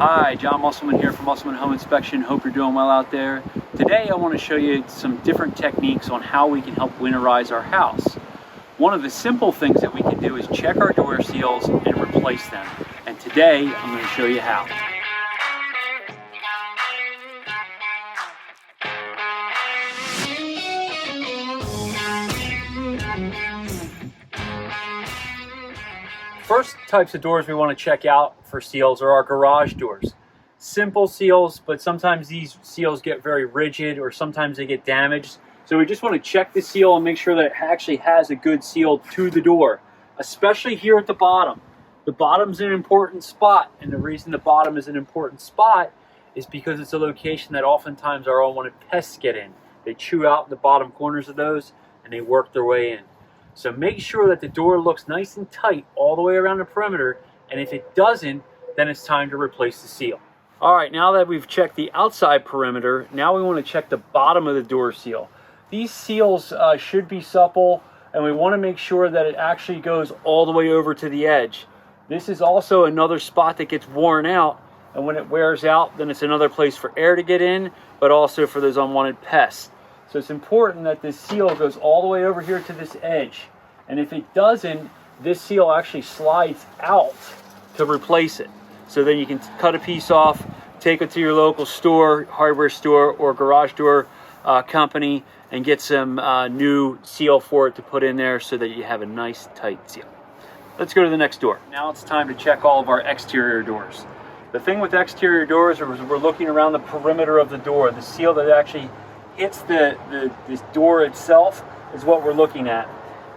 Hi, John Musselman here from Musselman Home Inspection. Hope you're doing well out there. Today I want to show you some different techniques on how we can help winterize our house. One of the simple things that we can do is check our door seals and replace them. And today I'm going to show you how. First types of doors we want to check out for seals are our garage doors. Simple seals, but sometimes these seals get very rigid or sometimes they get damaged. So we just want to check the seal and make sure that it actually has a good seal to the door, especially here at the bottom. The bottom's an important spot, and the reason the bottom is an important spot is because it's a location that oftentimes our unwanted pests get in. They chew out the bottom corners of those and they work their way in. So make sure that the door looks nice and tight all the way around the perimeter, and if it doesn't, then it's time to replace the seal. All right, now that we've checked the outside perimeter, now we want to check the bottom of the door seal. These seals should be supple, and we want to make sure that it actually goes all the way over to the edge. This is also another spot that gets worn out, and when it wears out, then it's another place for air to get in, but also for those unwanted pests. So it's important that this seal goes all the way over here to this edge. And if it doesn't, this seal actually slides out to replace it. So then you can cut a piece off, take it to your local store, hardware store, or garage door company, and get some new seal for it to put in there so that you have a nice tight seal. Let's go to the next door. Now it's time to check all of our exterior doors. The thing with exterior doors is we're looking around the perimeter of the door. The seal that actually hits this door itself is what we're looking at.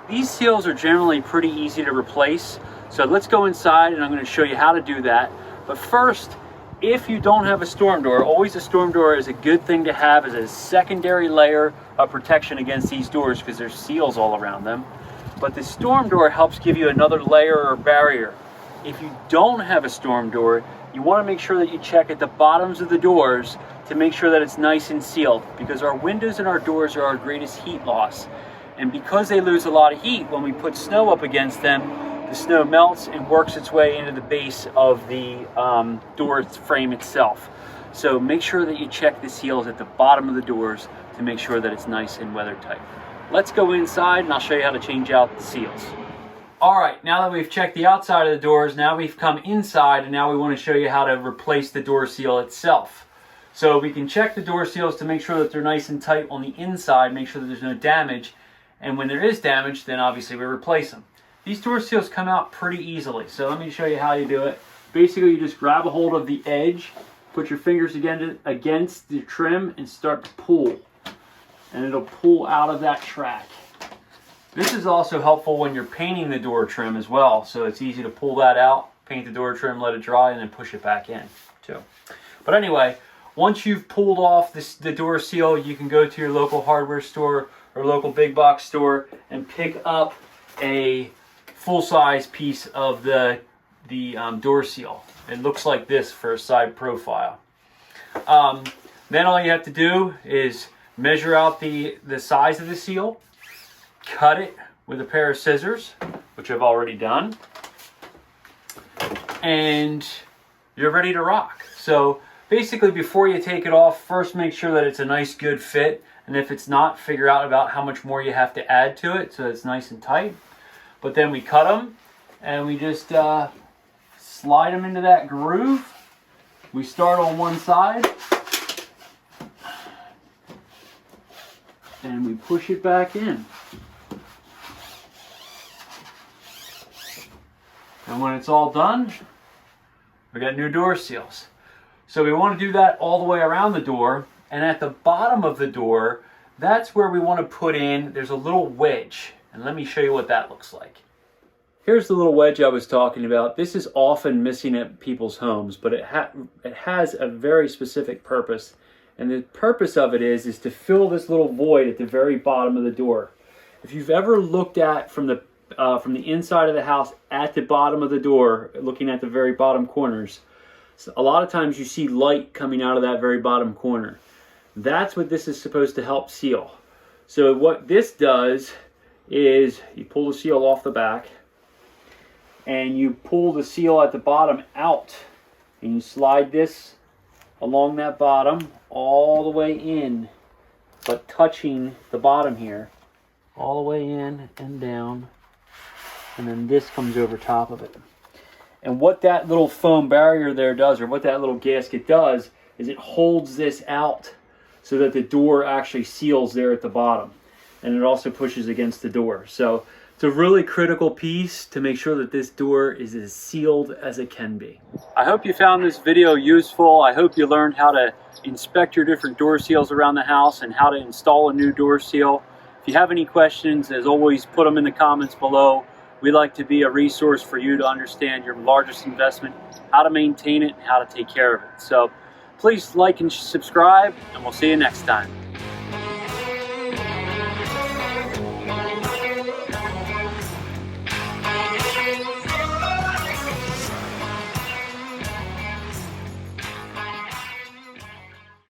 These seals are generally pretty easy to replace, so let's go inside and I'm going to show you how to do that. But first, if you don't have a storm door, always a storm door is a good thing to have as a secondary layer of protection against these doors because there's seals all around them. But the storm door helps give you another layer or barrier. If you don't have a storm door, you want to make sure that you check at the bottoms of the doors to make sure that it's nice and sealed, because our windows and our doors are our greatest heat loss. And because they lose a lot of heat, when we put snow up against them, the snow melts and works its way into the base of the door frame itself. So make sure that you check the seals at the bottom of the doors to make sure that it's nice and weather tight. Let's go inside and I'll show you how to change out the seals. All right, now that we've checked the outside of the doors, now we've come inside and now we want to show you how to replace the door seal itself. So we can check the door seals to make sure that they're nice and tight on the inside, make sure that there's no damage. And when there is damage, then obviously we replace them. These door seals come out pretty easily. So let me show you how you do it. Basically, you just grab a hold of the edge, put your fingers against the trim and start to pull. And it'll pull out of that track. This is also helpful when you're painting the door trim as well. So it's easy to pull that out, paint the door trim, let it dry, and then push it back in too. But anyway, once you've pulled off the door seal, you can go to your local hardware store or local big box store and pick up a full-size piece of the door seal. It looks like this for a side profile. Then all you have to do is measure out the size of the seal, cut it with a pair of scissors, which I've already done, and you're ready to rock. So basically, before you take it off, first make sure that it's a nice good fit, and if it's not, figure out about how much more you have to add to it so it's nice and tight. But then we cut them and we just slide them into that groove. We start on one side and we push it back in. And when it's all done, we got new door seals. So we want to do that all the way around the door, and at the bottom of the door, that's where we want to put in, there's a little wedge, and let me show you what that looks like. Here's the little wedge I was talking about. This is often missing at people's homes, but it has a very specific purpose, and the purpose of it is to fill this little void at the very bottom of the door. If you've ever looked at from the inside of the house at the bottom of the door, looking at the very bottom corners, so a lot of times you see light coming out of that very bottom corner. That's what this is supposed to help seal. So what this does is you pull the seal off the back and you pull the seal at the bottom out And you slide this along that bottom all the way in, but touching the bottom here, all the way in and down, and then this comes over top of it. And what that little foam barrier there does, or what that little gasket does, is it holds this out so that the door actually seals there at the bottom. And it also pushes against the door. So it's a really critical piece to make sure that this door is as sealed as it can be. I hope you found this video useful. I hope you learned how to inspect your different door seals around the house and how to install a new door seal. If you have any questions, as always, put them in the comments below. We like to be a resource for you to understand your largest investment, how to maintain it, and how to take care of it. So please like and subscribe, and we'll see you next time.